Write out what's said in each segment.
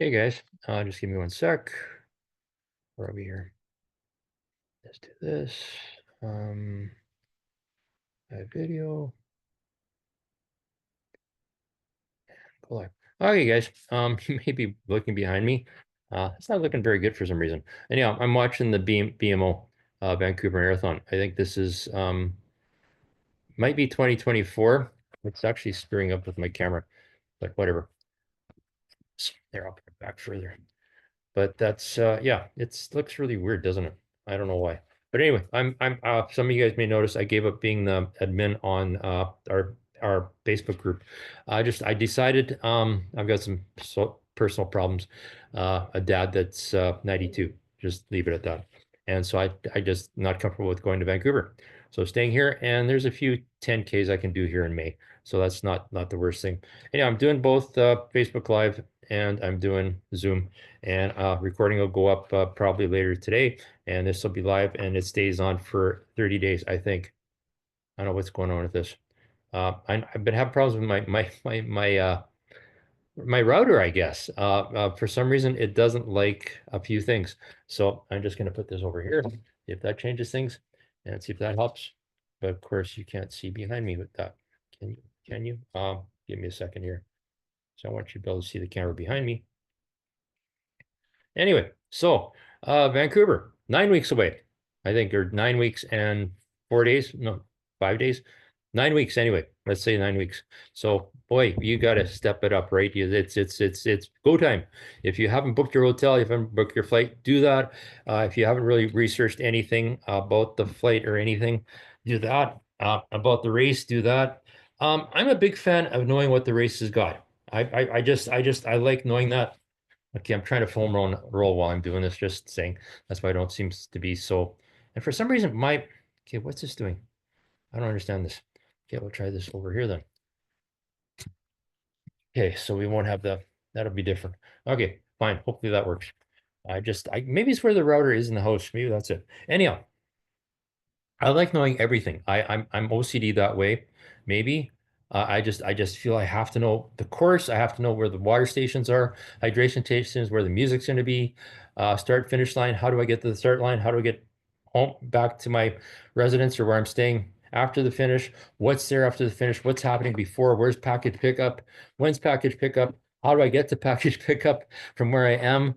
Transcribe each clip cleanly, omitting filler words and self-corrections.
Hey guys, just give me one sec. Where are we here? Let's do this. Um, Live video. Go live. Okay, guys. You may be looking behind me. It's not looking very good for some reason. Anyhow, I'm watching the BMO Vancouver Marathon. I think this is might be 2024. It's actually screwing up with my camera, but whatever. There, I'll put it back further. But that's yeah, it looks really weird, doesn't it? I don't know why. But anyway, I'm some of you guys may notice I gave up being the admin on our Facebook group. I decided I've got some personal problems. A dad that's 92. Just leave it at that. And so I just not comfortable with going to Vancouver. So staying here, and there's a few 10Ks I can do here in May. So that's not the worst thing. Anyway, I'm doing both Facebook Live and I'm doing Zoom, and recording will go up probably later today, and this will be live, and it stays on for 30 days, I think. I don't know what's going on with this. I've been having problems with my router, I guess. For some reason, it doesn't like a few things. So I'm just going to put this over here, see if that changes things, and see if that helps. But of course, you can't see behind me with that. Can you? Can you? Give me a second here. So I want you to be able to see the camera behind me. Anyway, so Vancouver, 9 weeks away, I think, or 9 weeks and 4 days. No, 5 days, 9 weeks anyway. Let's say 9 weeks. So boy, you got to step it up, right? It's go time. If you haven't booked your hotel, if you haven't booked your flight, do that. If you haven't really researched anything about the flight or anything, do that. About the race, do that. I'm a big fan of knowing what the race has got. I like knowing that. Okay, I'm trying to foam roll while I'm doing this, just saying. That's why I don't seem to be so. And for some reason, okay, what's this doing? I don't understand this. Okay, we'll try this over here then. Okay, so we won't have that'll be different. Okay, fine. Hopefully that works. Maybe it's where the router is in the house. Maybe that's it. Anyhow, I like knowing everything. I'm OCD that way. Maybe I just feel I have to know the course. I have to know where the water stations are, hydration stations, where the music's going to be, start finish line. How do I get to the start line? How do I get home back to my residence or where I'm staying after the finish? What's there after the finish? What's happening before? Where's package pickup? When's package pickup? How do I get to package pickup from where I am?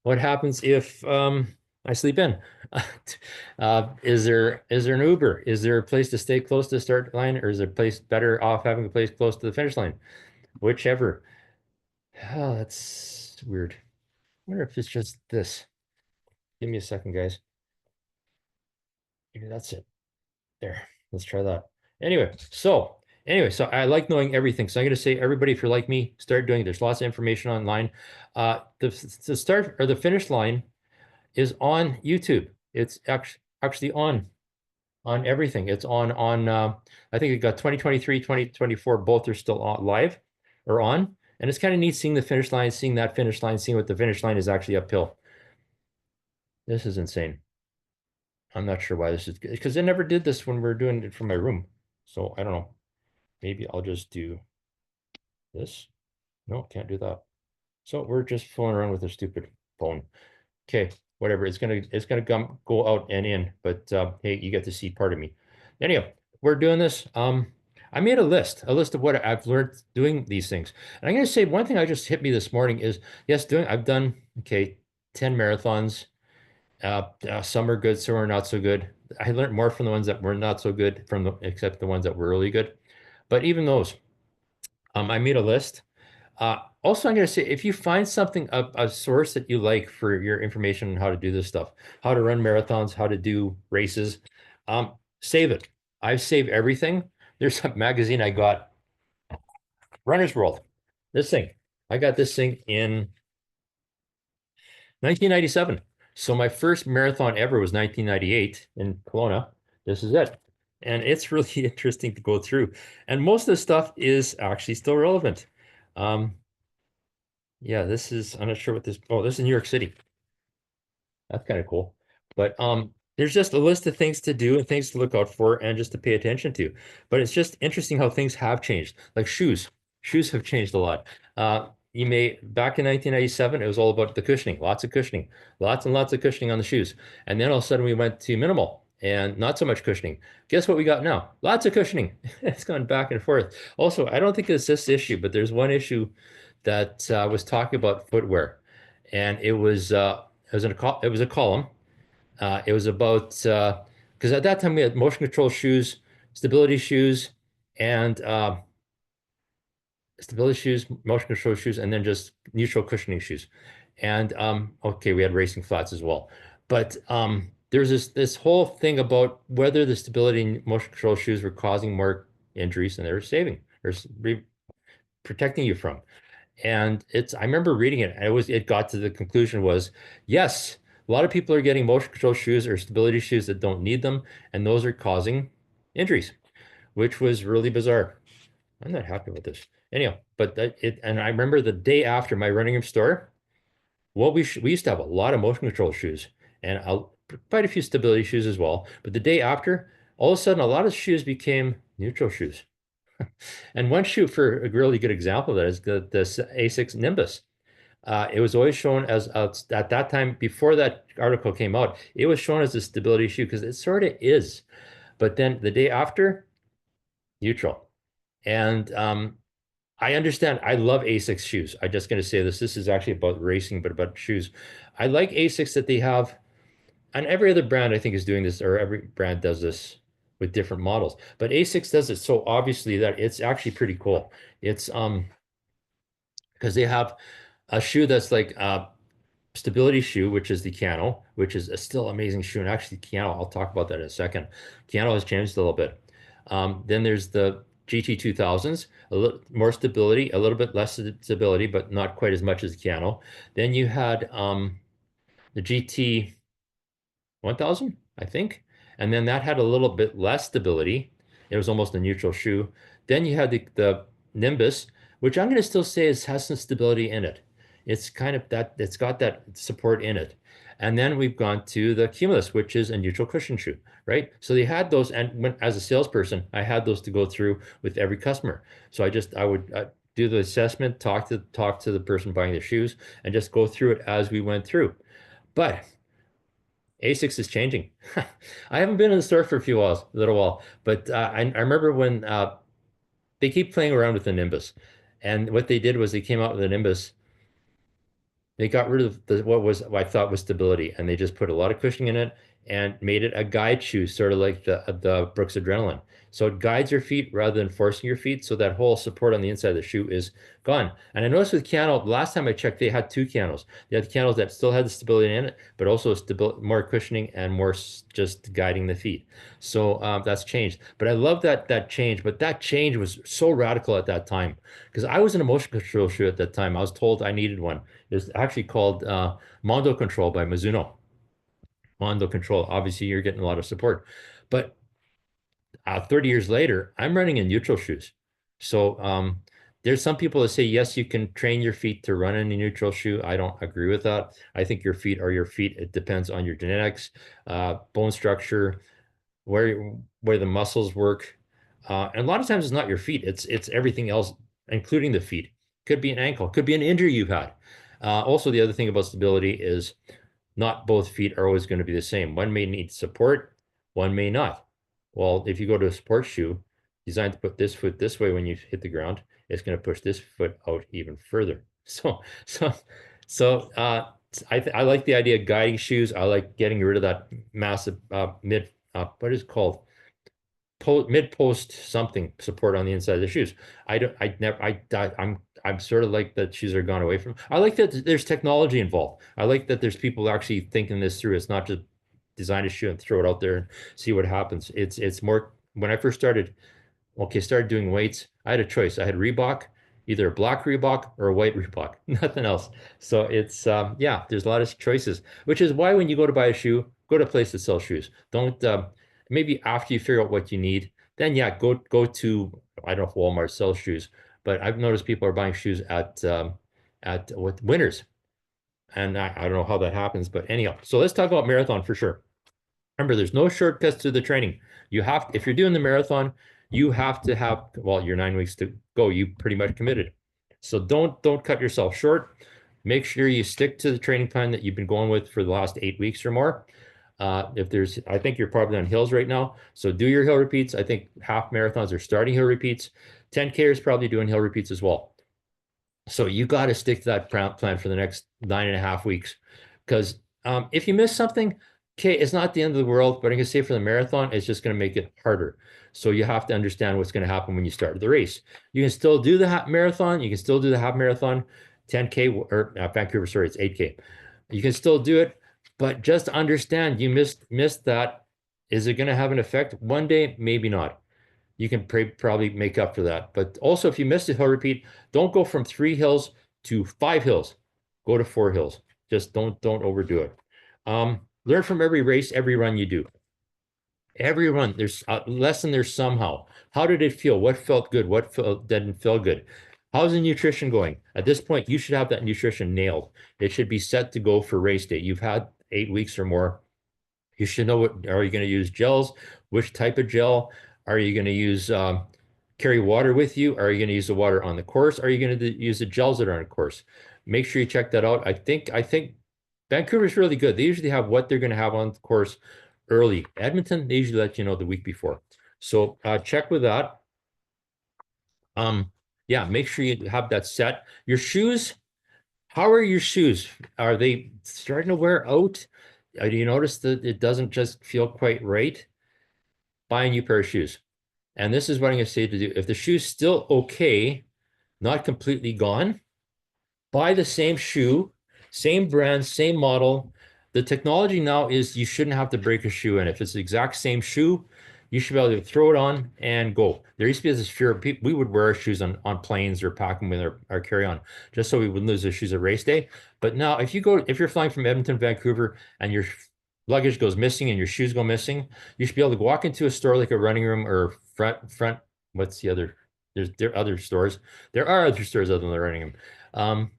What happens if I sleep in? Is there an Uber? Is there a place to stay close to the start line, or is there a place better off having a place close to the finish line? Whichever. Oh, that's weird. I wonder if it's just this. Give me a second, guys. Maybe that's it. There. Let's try that. Anyway, so I like knowing everything. So I'm going to say, everybody, if you're like me, start doing it. There's lots of information online. The start or the finish line is on YouTube. It's actually on everything. It's on I think it got 2023, 2024, both are still on live or on. And it's kind of neat seeing the finish line, seeing that finish line, seeing what the finish line is actually uphill. This is insane. I'm not sure why this is good because I never did this when we are doing it from my room. So I don't know. Maybe I'll just do this. No, can't do that. So we're just fooling around with a stupid phone. Okay, whatever. It's gonna go out and in, but hey, you get to see part of me. Anyhow, we're doing this. I made a list of what I've learned doing these things. And I'm gonna say one thing I just hit me this morning is yes, I've done okay, 10 marathons. Some are good, some are not so good. I learned more from the ones that were not so good except the ones that were really good. But even those, I made a list. Also, I'm going to say, if you find something, a source that you like for your information on how to do this stuff, how to run marathons, how to do races, save it. I've saved everything. There's a magazine I got, Runner's World. This thing, I got this thing in 1997. So my first marathon ever was 1998 in Kelowna. This is it. And it's really interesting to go through. And most of the stuff is actually still relevant. Um, Yeah, I'm not sure what this is New York City. That's kind of cool. But there's just a list of things to do and things to look out for and just to pay attention to. But it's just interesting how things have changed. Like shoes. Shoes have changed a lot. you may back in 1997, it was all about the cushioning, lots of cushioning, lots and lots of cushioning on the shoes. And then all of a sudden we went to minimal and not so much cushioning. Guess what we got now? Lots of cushioning. It's gone back and forth. Also, I don't think it's this issue, but there's one issue that was talking about footwear, and it was a column. It was about because at that time we had motion control shoes, stability shoes, and stability shoes, motion control shoes, and then just neutral cushioning shoes. And okay, we had racing flats as well. But there's this whole thing about whether the stability and motion control shoes were causing more injuries than they were saving or protecting you from. And I remember reading it, and it got to the conclusion was, yes, a lot of people are getting motion control shoes or stability shoes that don't need them, and those are causing injuries, which was really bizarre. I'm not happy with this. Anyhow, and I remember the day after my running room store, we used to have a lot of motion control shoes and quite a few stability shoes as well. But the day after, all of a sudden, a lot of shoes became neutral shoes. And one shoe for a really good example of that is the A6 Nimbus. It was always shown as at that time, before that article came out, it was shown as a stability shoe because it sort of is. But then the day after, neutral. And I understand. I love Asics shoes. I'm just going to say this. This is actually about racing, but about shoes. I like Asics that they have, and every other brand I think is doing this, or every brand does this with different models. But Asics does it so obviously that it's actually pretty cool. It's because they have a shoe that's like a stability shoe, which is the Kano, which is a still amazing shoe. And actually, Kano, I'll talk about that in a second. Kano has changed a little bit. Then there's the GT 2000s, a little more stability, a little bit less stability, but not quite as much as the Kano. Then you had the GT 1000, I think. And then that had a little bit less stability. It was almost a neutral shoe. Then you had the Nimbus, which I'm going to still say has some stability in it. It's kind of that, it's got that support in it. And then we've gone to the Cumulus, which is a neutral cushion shoe, right? So they had those, and as a salesperson, I had those to go through with every customer. So I would do the assessment, talk to the person buying the shoes, and just go through it as we went through. But Asics is changing. I haven't been in the store for a little while, but I remember when they keep playing around with the Nimbus, and what they did was they came out with the Nimbus. They got rid of what I thought was stability, and they just put a lot of cushioning in it and made it a guide shoe, sort of like the Brooks Adrenaline. So it guides your feet rather than forcing your feet. So that whole support on the inside of the shoe is gone. And I noticed with Kano, last time I checked, they had two Kanos. They had Kanos that still had the stability in it, but also more cushioning and more just guiding the feet. So that's changed. But I love that change. But that change was so radical at that time because I was in a motion control shoe at that time. I was told I needed one. It's actually called Mondo Control by Mizuno. Mondo Control. Obviously, you're getting a lot of support. But 30 years later, I'm running in neutral shoes. So there's some people that say, yes, you can train your feet to run in a neutral shoe. I don't agree with that. I think your feet are your feet. It depends on your genetics, bone structure, where the muscles work. And a lot of times it's not your feet. It's everything else, including the feet. Could be an ankle, could be an injury you've had. Also, the other thing about stability is not both feet are always going to be the same. One may need support, one may not. Well, if you go to a sports shoe designed to put this foot this way when you hit the ground, it's going to push this foot out even further. So I like the idea of guiding shoes. I like getting rid of that massive what is it called? Mid post something support on the inside of the shoes. I'm sort of like that shoes are gone away from. I like that there's technology involved. I like that there's people actually thinking this through. It's not just design a shoe and throw it out there and see what happens. It's more when I first started doing weights, I had a choice. I had Reebok, either a black Reebok or a white Reebok, nothing else. So it's yeah, there's a lot of choices, which is why when you go to buy a shoe, go to a place that sells shoes. Don't maybe after you figure out what you need, then yeah, go to, I don't know if Walmart sells shoes, but I've noticed people are buying shoes at what Winners. And I don't know how that happens, but anyhow, so let's talk about marathon for sure. Remember, there's no shortcuts to the training. If you're doing the marathon, you have to have, well, you're 9 weeks to go. You pretty much committed. So don't cut yourself short. Make sure you stick to the training plan that you've been going with for the last 8 weeks or more. If there's, I think you're probably on hills right now. So do your hill repeats. I think half marathons are starting hill repeats. 10K is probably doing hill repeats as well. So you got to stick to that plan for the next 9.5 weeks. Because if you miss something, okay, it's not the end of the world, but I can say for the marathon, it's just going to make it harder. So you have to understand what's going to happen when you start the race. You can still do the half marathon. You can still do the half marathon, 10K or Vancouver, sorry, it's 8K. You can still do it, but just understand you missed that. Is it going to have an effect? One day, maybe not. You can probably make up for that. But also, if you missed a hill repeat, don't go from 3 hills to 5 hills. Go to 4 hills. Just don't overdo it. Learn from every race, every run you do. Every run, there's a lesson there somehow. How did it feel? What felt good? What didn't feel good? How's the nutrition going? At this point, you should have that nutrition nailed. It should be set to go for race day. You've had 8 weeks or more. You should know what, are you going to use gels? Which type of gel? Are you going to use carry water with you? Are you going to use the water on the course? Are you going to use the gels that are on the course? Make sure you check that out. I think Vancouver's really good. They usually have what they're going to have on the course early. Edmonton, they usually let you know the week before. So check with that. Yeah, make sure you have that set. Your shoes, how are your shoes? Are they starting to wear out? Do you notice that it doesn't just feel quite right? Buy a new pair of shoes. And this is what I'm going to say to do. If the shoe's still okay, not completely gone, buy the same shoe, same brand, same model. The technology now is you shouldn't have to break a shoe in. If it's the exact same shoe, you should be able to throw it on and go. There used to be this fear of people, we would wear our shoes on planes or pack them with our carry-on just so we wouldn't lose the shoes at race day. But now if you're flying from Edmonton, Vancouver, and your luggage goes missing and your shoes go missing, you should be able to walk into a store like a running room or what's the other? There are other stores. There are other stores other than the running room.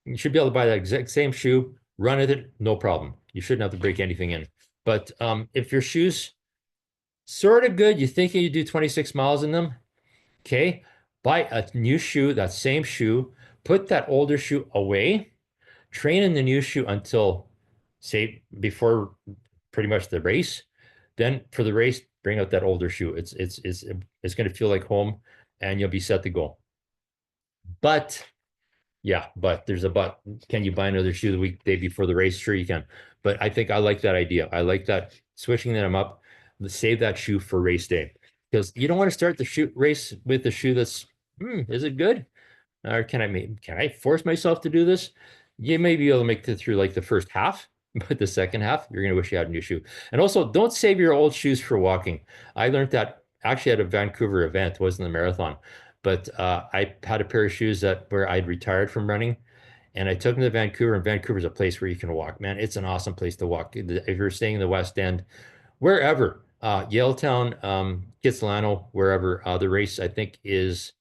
You should be able to buy that exact same shoe, run with it, no problem. You shouldn't have to break anything in. But if your shoes sort of good, you think you do 26 miles in them, okay, buy a new shoe, that same shoe, put that older shoe away, train in the new shoe until, say, before pretty much the race. Then for the race, bring out that older shoe. It's going to feel like home, and you'll be set to go. But yeah, but there's a but. Can you buy another shoe the weekday before the race? Sure, you can. But I think I like that idea. I like that switching them up. Save that shoe for race day because you don't want to start the shoot race with the shoe that's, is it good? Or can I force myself to do this? You may be able to make it through like the first half, but the second half, you're going to wish you had a new shoe. And also, don't save your old shoes for walking. I learned that actually at a Vancouver event, it wasn't the marathon, but I had a pair of shoes where I'd retired from running, and I took them to Vancouver. And Vancouver's a place where you can walk. Man, it's an awesome place to walk. If you're staying in the West End, wherever, Yaletown, Kitsilano, wherever, the race I think is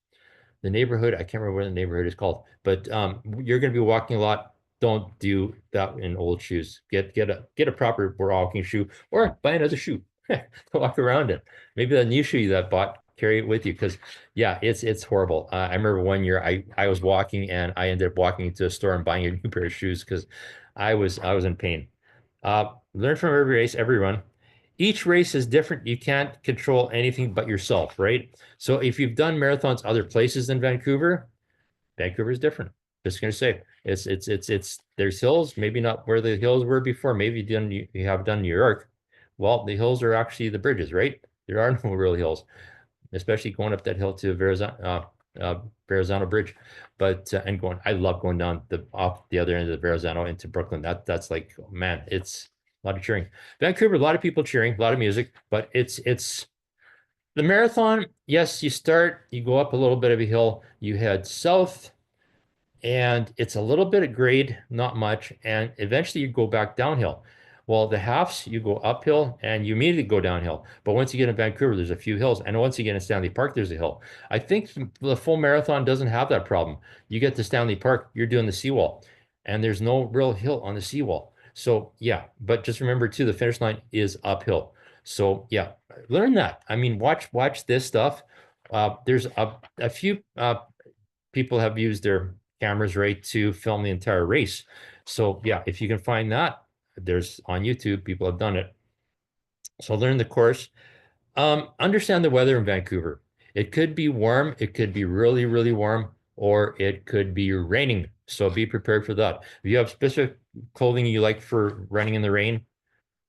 the neighborhood. I can't remember what the neighborhood is called, but you're going to be walking a lot. Don't do that in old shoes. Get a proper walking shoe or buy another shoe to walk around in. Maybe the new shoe that bought, carry it with you because yeah, it's horrible. I remember one year I was walking and I ended up walking into a store and buying a new pair of shoes because I was in pain. Learn from every race, every run. Each race is different. You can't control anything but yourself, right? So if you've done marathons other places than Vancouver, Vancouver is different. Just gonna say it's there's hills, maybe not where the hills were before. Maybe you have done New York. Well, the hills are actually the bridges, right? There are no real hills, especially going up that hill to Verrazano Bridge. But and I love going down off the other end of the Verrazano into Brooklyn. That's like, man, it's a lot of cheering. Vancouver, a lot of people cheering, a lot of music, but it's the marathon. Yes, you go up a little bit of a hill, you head south, and it's a little bit of grade, not much, and eventually you go back downhill. Well, the halves, you go uphill and you immediately go downhill. But once you get in Vancouver, there's a few hills. And once you get in Stanley Park, there's a hill. I think the full marathon doesn't have that problem. You get to Stanley Park, you're doing the seawall, and there's no real hill on the seawall. So yeah, but just remember too, the finish line is uphill. So yeah, learn that. I mean, watch this stuff. There's a few people have used their cameras right to film the entire race. So yeah, if you can find that, there's on YouTube, people have done it. So learn the course. Understand the weather in Vancouver. It could be warm, it could be really, really warm, or it could be raining. So be prepared for that. If you have specific clothing you like for running in the rain,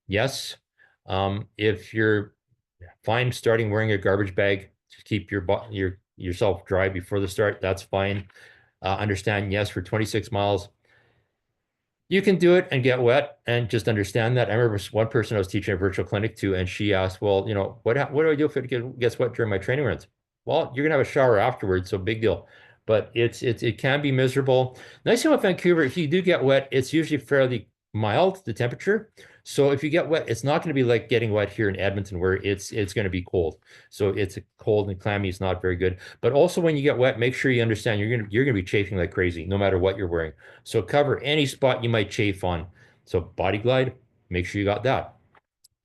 yes. If you're fine starting wearing a garbage bag to keep yourself dry before the start, that's fine. Understand, yes, for 26 miles, you can do it and get wet and just understand that. I remember one person I was teaching a virtual clinic to, and she asked, well, what do I do if it gets wet during my training runs? Well, you're gonna have a shower afterwards, so big deal. But it can be miserable. Nice thing about Vancouver, if you do get wet, it's usually fairly mild, the temperature. So if you get wet, it's not going to be like getting wet here in Edmonton where it's going to be cold. So it's cold and clammy, it's not very good. But also when you get wet, make sure you understand you're gonna be chafing like crazy, no matter what you're wearing. So cover any spot you might chafe on. So body glide, make sure you got that.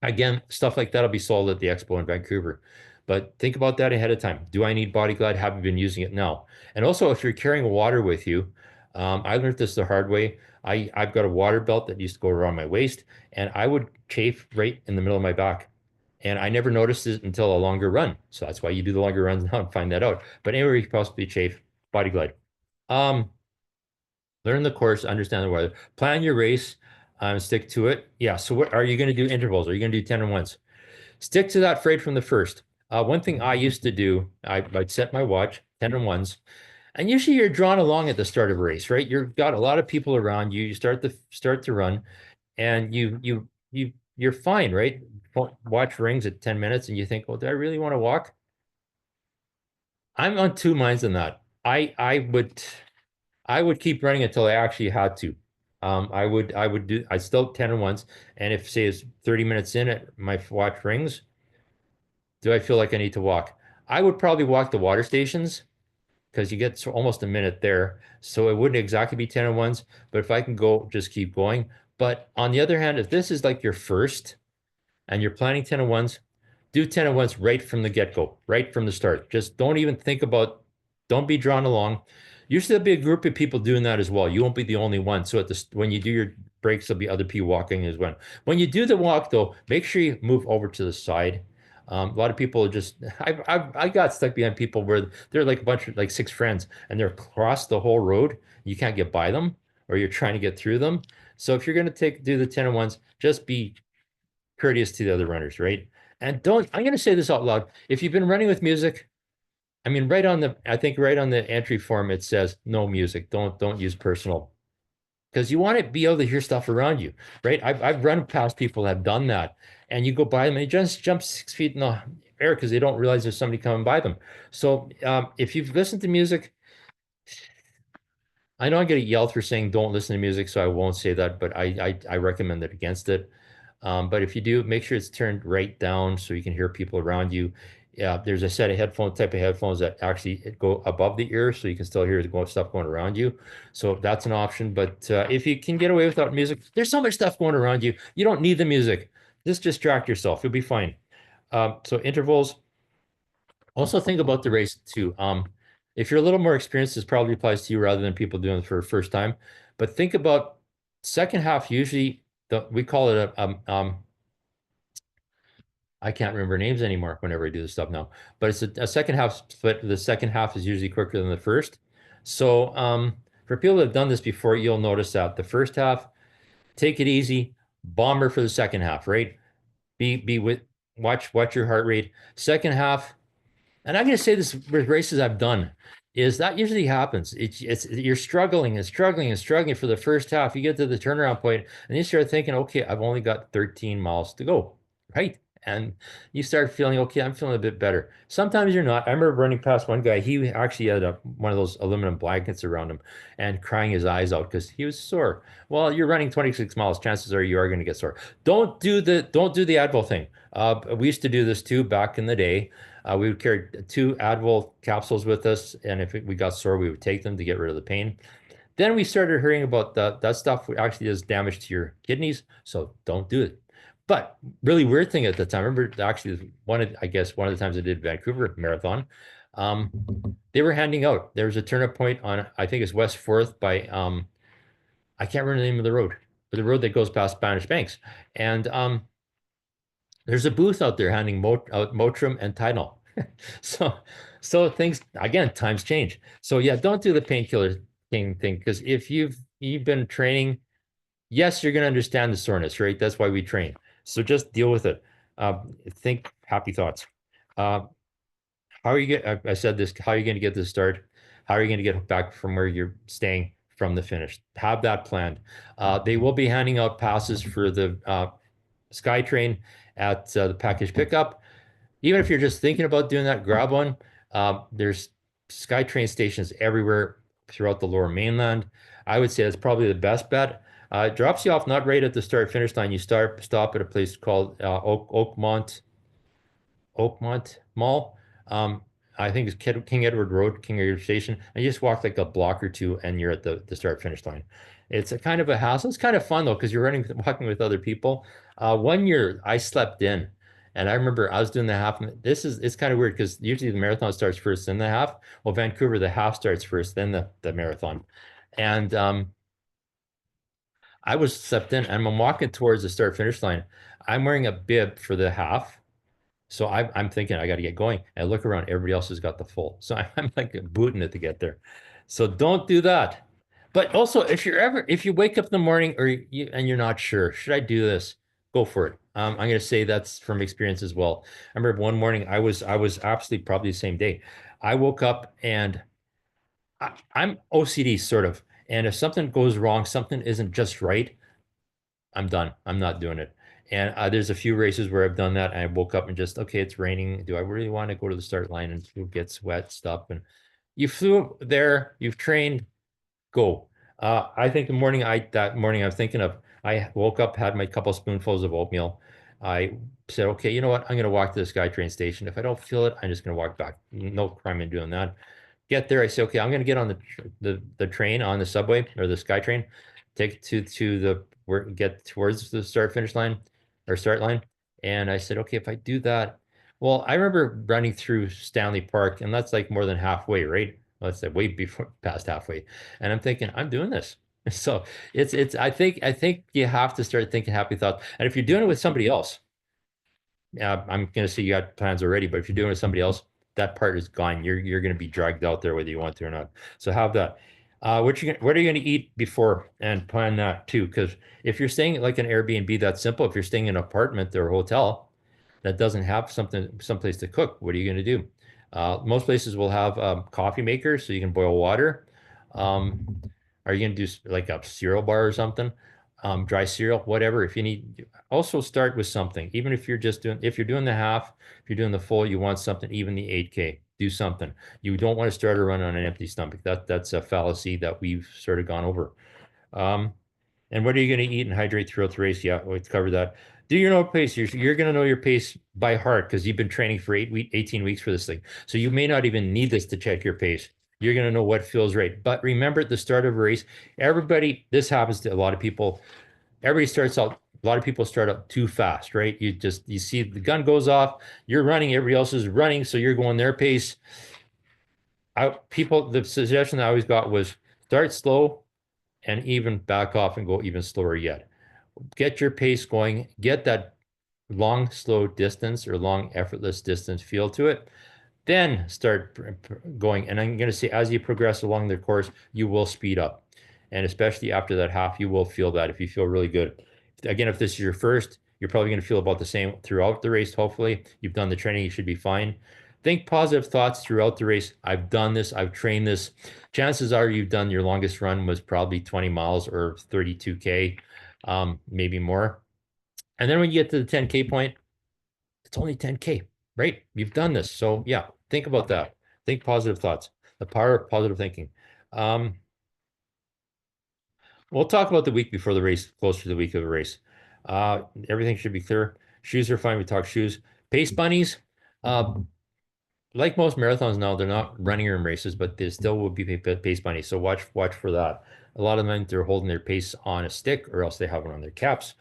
Again, stuff like that'll be sold at the expo in Vancouver. But think about that ahead of time. Do I need body glide? Have you been using it now? And also, if you're carrying water with you, I learned this the hard way. I've got a water belt that used to go around my waist, and I would chafe right in the middle of my back. And I never noticed it until a longer run. So that's why you do the longer runs now and find that out. But anyway, you possibly chafe, body glide. Um, Learn the course, understand the weather, plan your race, stick to it. Yeah. So what are you going to do intervals? Are you going to do 10 and ones? Stick to that freight from the first. One thing I used to do, I'd set my watch, 10 and ones, and usually you're drawn along at the start of a race, right? You've got a lot of people around you. You start to run, and you're fine, right? Watch rings at 10 minutes, and you think, well, do I really want to walk? I'm on two minds on that. I would keep running until I actually had to. I still 10 and ones. And if say it's 30 minutes in it, my watch rings, do I feel like I need to walk? I would probably walk the water stations because you get almost a minute there. So it wouldn't exactly be 10 and ones, but if I can go, just keep going. But on the other hand, if this is like your first and you're planning 10 and ones, do 10 at once right from the get-go, right from the start. Just don't even think about, don't be drawn along. Usually there'll be a group of people doing that as well. You won't be the only one. So when you do your breaks, there'll be other people walking as well. When you do the walk though, make sure you move over to the side. A lot of people just, I got stuck behind people where they're like a bunch of like six friends and they're across the whole road. You can't get by them or you're trying to get through them. So if you're going to do the 10 and ones, just be courteous to the other runners, right? And don't, I'm going to say this out loud. If you've been running with music, I mean, I think right on the entry form, it says no music. Don't use personal because you want to be able to hear stuff around you, right? I've run past people that have done that and you go by them and they just jump 6 feet in the air because they don't realize there's somebody coming by them. So if you've listened to music, I know I get yelled for saying don't listen to music, so I won't say that, but I recommend it against it. But if you do, make sure it's turned right down so you can hear people around you. Yeah, there's a set of type of headphones that actually go above the ear so you can still hear the stuff going around you. So that's an option. But if you can get away without music, there's so much stuff going around you. You don't need the music. Just distract yourself. You'll be fine. So intervals. Also think about the race too. If you're a little more experienced, this probably applies to you rather than people doing it for the first time. But think about second half. Usually, we call it I can't remember names anymore whenever I do this stuff now. But it's a second half split. The second half is usually quicker than the first. So for people that have done this before, you'll notice that the first half, take it easy, bomber for the second half, right? Be with watch your heart rate. Second half, and I'm going to say this with races I've done, is that usually happens. It's you're struggling and struggling and struggling for the first half. You get to the turnaround point and you start thinking, okay, I've only got 13 miles to go, right? And you start feeling, okay, I'm feeling a bit better. Sometimes you're not. I remember running past one guy. He actually had one of those aluminum blankets around him and crying his eyes out because he was sore. Well, you're running 26 miles. Chances are you are going to get sore. Don't do the Advil thing. We used to do this too back in the day. We would carry 2 Advil capsules with us, and if we got sore, we would take them to get rid of the pain. Then we started hearing about that stuff actually does damage to your kidneys, so don't do it. But really weird thing at the time, I remember actually I guess one of the times I did Vancouver Marathon, Um, they were handing out. There was a turnout point on, I think it's West Fourth by I can't remember the name of the road, but the road that goes past Spanish Banks. And there's a booth out there handing out Motrin and Tylenol. So, so things again, times change. So yeah, don't do the painkiller thing because if you've been training, yes, you're going to understand the soreness, right? That's why we train. So just deal with it. Think happy thoughts. Uh, how are you get? I said this. How are you going to get this start? How are you going to get back from where you're staying from the finish? Have that planned. They will be handing out passes for the SkyTrain at the package pickup. Even if you're just thinking about doing that, grab one. There's SkyTrain stations everywhere throughout the Lower Mainland. I would say that's probably the best bet. It drops you off not right at the start finish line. You stop at a place called Oakmont Mall. Um, I think it's King Edward Road, King Edward Station. And you just walk like a block or two and you're at the start finish line. It's a kind of a hassle. It's kind of fun though, because you're walking with other people. One year I slept in and I remember I was doing the half. It's kind of weird because usually the marathon starts first, then the half. Well, Vancouver, the half starts first, then the marathon. And I was slept in and I'm walking towards the start finish line. I'm wearing a bib for the half. So I'm thinking I got to get going. And I look around, everybody else has got the full. So I'm like booting it to get there. So don't do that. But also, if you wake up in the morning and you're not sure, should I do this? Go for it. I'm going to say that's from experience as well. I remember one morning I was absolutely probably the same day. I woke up and I'm OCD sort of. And if something goes wrong, something isn't just right, I'm done. I'm not doing it. And there's a few races where I've done that. And I woke up and just, okay, it's raining. Do I really want to go to the start line and get sweat stuff? And you flew there, you've trained, go. I think that morning I'm thinking of, I woke up, had my couple spoonfuls of oatmeal. I said, okay, you know what? I'm going to walk to the SkyTrain station. If I don't feel it, I'm just going to walk back. No crime in doing that. Get there. I say, okay, I'm going to get on the train on the subway or the SkyTrain, take it to the where get towards the start finish line or start line. And I said, okay, if I do that, well, I remember running through Stanley Park, and that's like more than halfway, right? Well, that's like way before past halfway. And I'm thinking, I'm doing this. So it's I think you have to start thinking happy thoughts. And if you're doing it with somebody else, I'm going to say you got plans already, but if you're doing it with somebody else, that part is gone. You're going to be dragged out there whether you want to or not. So have that. What are you going to eat before and plan that too? Because if you're staying at like an Airbnb, that's simple. If you're staying in an apartment or a hotel that doesn't have someplace to cook, what are you going to do? Most places will have coffee makers, so you can boil water. Um, are you going to do like a cereal bar or something? Dry cereal, whatever. If you need, also start with something. Even if if you're doing the half, if you're doing the full, you want something, even the 8K, do something. You don't want to start a run on an empty stomach. That's a fallacy that we've sort of gone over. Um, and what are you going to eat and hydrate throughout the race? Yeah, we've covered that. Do you know pace? You're going to know your pace by heart because you've been training for 18 weeks for this thing. So you may not even need this to check your pace. You're going to know what feels right. But remember at the start of a race, this happens to a lot of people. Everybody starts out, a lot of people start up too fast, right? You see the gun goes off, you're running, everybody else is running, so you're going their pace. The suggestion I always got was start slow and even back off and go even slower yet. Get your pace going, get that long, slow distance or long, effortless distance feel to it. Then start going. And I'm going to say, as you progress along the course, you will speed up. And especially after that half, you will feel that if you feel really good. Again, if this is your first, you're probably going to feel about the same throughout the race. Hopefully, you've done the training, you should be fine. Think positive thoughts throughout the race. I've done this, I've trained this. Chances are you've done your longest run was probably 20 miles or 32K, maybe more. And then when you get to the 10K point, it's only 10K, right? You've done this. So yeah, think about that. Think positive thoughts, the power of positive thinking. Um, we'll talk about the week before the race, closer to the week of the race. Everything should be clear. Shoes are fine. We talk shoes. Pace bunnies, uh, like most marathons now, they're not running in races, but they still will be pace bunnies. So watch for that. A lot of them, they're holding their pace on a stick or else they have it on their caps.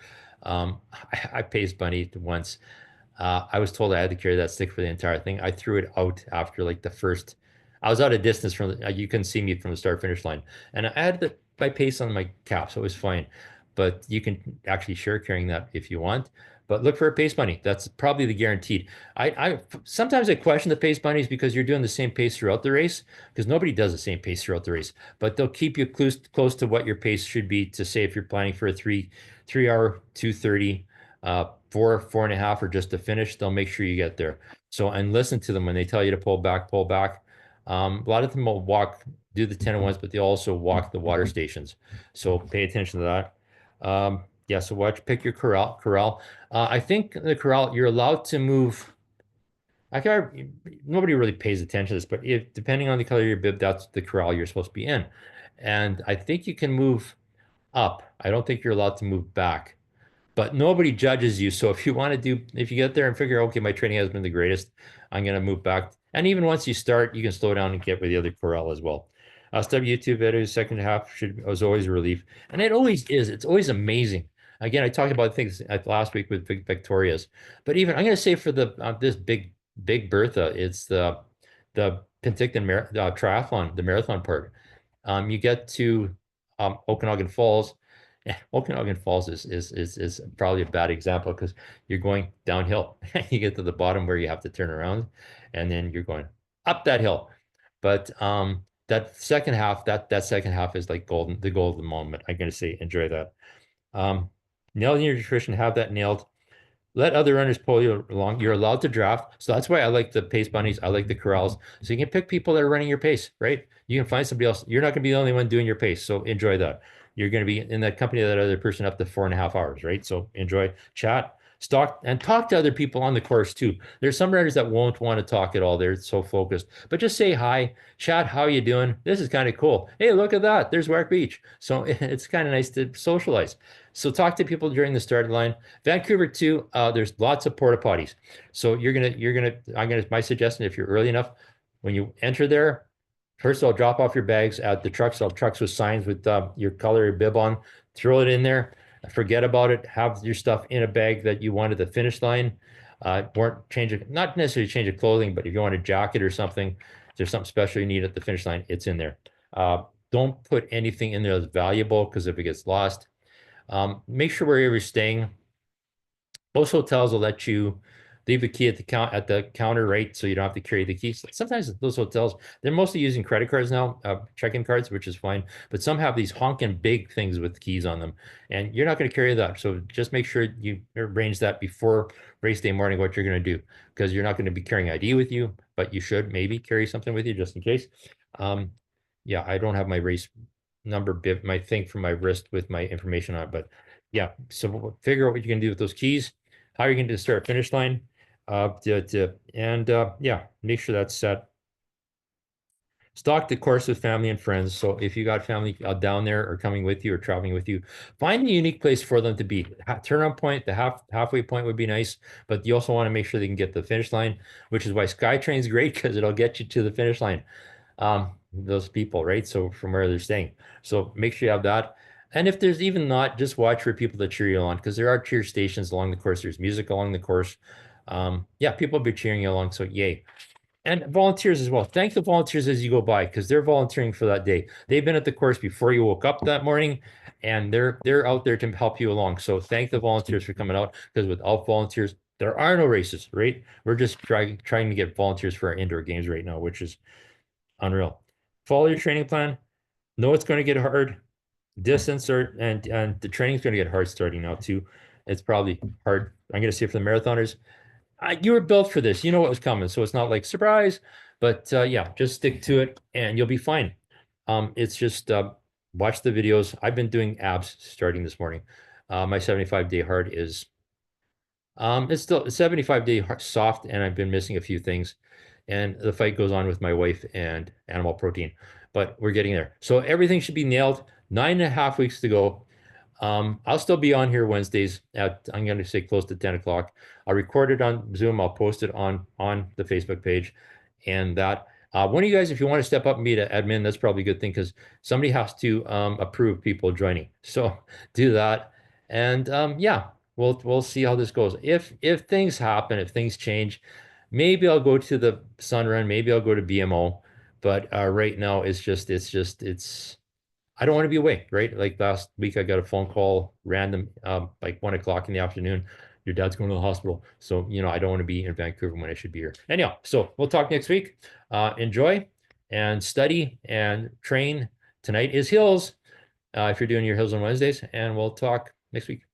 I pace bunny once. I was told I had to carry that stick for the entire thing. I threw it out after like the first. I was out of distance from you couldn't see me from the start finish line, and I had my pace on my cap, so it was fine. But you can actually share carrying that if you want. But look for a pace bunny. That's probably the guaranteed. I sometimes I question the pace bunnies because you're doing the same pace throughout the race because nobody does the same pace throughout the race. But they'll keep you close to what your pace should be to say if you're planning for a 3 hour 2:30 four and a half, or just to finish, they'll make sure you get there. So, and listen to them when they tell you to pull back, pull back. A lot of them will do the 10 and ones, but they also walk the water stations. So pay attention to that. Yeah, so pick your corral. I think the corral, you're allowed to move. I can't, nobody really pays attention to this, but if depending on the color of your bib, that's the corral you're supposed to be in. And I think you can move up. I don't think you're allowed to move back, but nobody judges you. So if you want to if you get there and figure, okay, my training has been the greatest, I'm going to move back. And even once you start, you can slow down and get with the other corral as well. Stub YouTube videos, second half was always a relief. And it always is. It's always amazing. Again, I talked about things last week with Victoria's, but even I'm going to say for this big Bertha, it's the Penticton triathlon, the marathon part. You get to Okanagan Falls. Yeah, Okanagan Falls is probably a bad example because you're going downhill. You get to the bottom where you have to turn around, and then you're going up that hill. But that second half is like the golden moment. I'm gonna say enjoy that. Um, Nailing your nutrition, have that nailed. Let other runners pull you along. You're allowed to draft. So that's why I like the pace bunnies. I like the corrals. So you can pick people that are running your pace, right? You can find somebody else. You're not going to be the only one doing your pace. So enjoy that. You're going to be in that company of that other person up to 4.5 hours, right? So enjoy, chat, talk, and talk to other people on the course too. There's some runners that won't want to talk at all. They're so focused, but just say hi, chat, how you doing? This is kind of cool. Hey, look at that. There's Wark Beach. So it's kind of nice to socialize. So talk to people during the start line. Vancouver too, there's lots of porta potties. So my suggestion, if you're early enough, when you enter there, first I'll drop off your bags at the trucks. I'll trucks with signs with your color, your bib on, throw it in there, forget about it, have your stuff in a bag that you wanted the finish line. Not necessarily change of clothing, but if you want a jacket or something, if there's something special you need at the finish line, it's in there. Don't put anything in there that's valuable because if it gets lost, make sure wherever you're staying, most hotels will let you leave the key at the counter, right? So you don't have to carry the keys. Sometimes those hotels, they're mostly using credit cards now, check-in cards, which is fine. But some have these honking big things with keys on them, and you're not going to carry that. So just make sure you arrange that before race day morning, what you're going to do, because you're not going to be carrying ID with you, but you should maybe carry something with you just in case. Yeah, I don't have my race number bib, my thing for my wrist with my information on it, but yeah, so figure out what you can do with those keys, how you're going to start finish line, yeah, make sure that's set. Stock the course with family and friends. So if you got family down there or coming with you or traveling with you, find a unique place for them to be. Turnaround point, the halfway point would be nice, but you also want to make sure they can get to the finish line, which is why SkyTrain's great because it'll get you to the finish line. Those people, right? So from where they're staying. So make sure you have that. And if there's even not, just watch for people to cheer you on because there are cheer stations along the course. There's music along the course. Yeah, people will be cheering you along. So yay. And volunteers as well. Thank the volunteers as you go by because they're volunteering for that day. They've been at the course before you woke up that morning, and they're out there to help you along. So thank the volunteers for coming out because without volunteers, there are no races, right? We're just trying to get volunteers for our indoor games right now, which is unreal. Follow your training plan. Know it's going to get hard. Distance and the training's going to get hard starting now too. It's probably hard. I'm going to say for the marathoners, you were built for this. You know what was coming, so it's not like surprise. But yeah, just stick to it, and you'll be fine. It's just watch the videos. I've been doing abs starting this morning. My 75-day hard is it's still 75-day soft, and I've been missing a few things. And the fight goes on with my wife and animal protein, but we're getting there. So everything should be nailed. 9.5 weeks to go. I'll still be on here Wednesdays at, I'm going to say close to 10 o'clock. I'll record it on Zoom. I'll post it on the Facebook page. And that, one of you guys, if you want to step up and be the admin, that's probably a good thing because somebody has to approve people joining. So do that. And yeah, we'll see how this goes. If things happen, if things change, maybe I'll go to the Sun Run, maybe I'll go to BMO. But right now it's I don't want to be away, right? Like last week I got a phone call random like 1 o'clock in the afternoon. Your dad's going to the hospital. So, I don't want to be in Vancouver when I should be here. Anyhow, so we'll talk next week. Enjoy and study and train. Tonight is hills if you're doing your hills on Wednesdays, and we'll talk next week.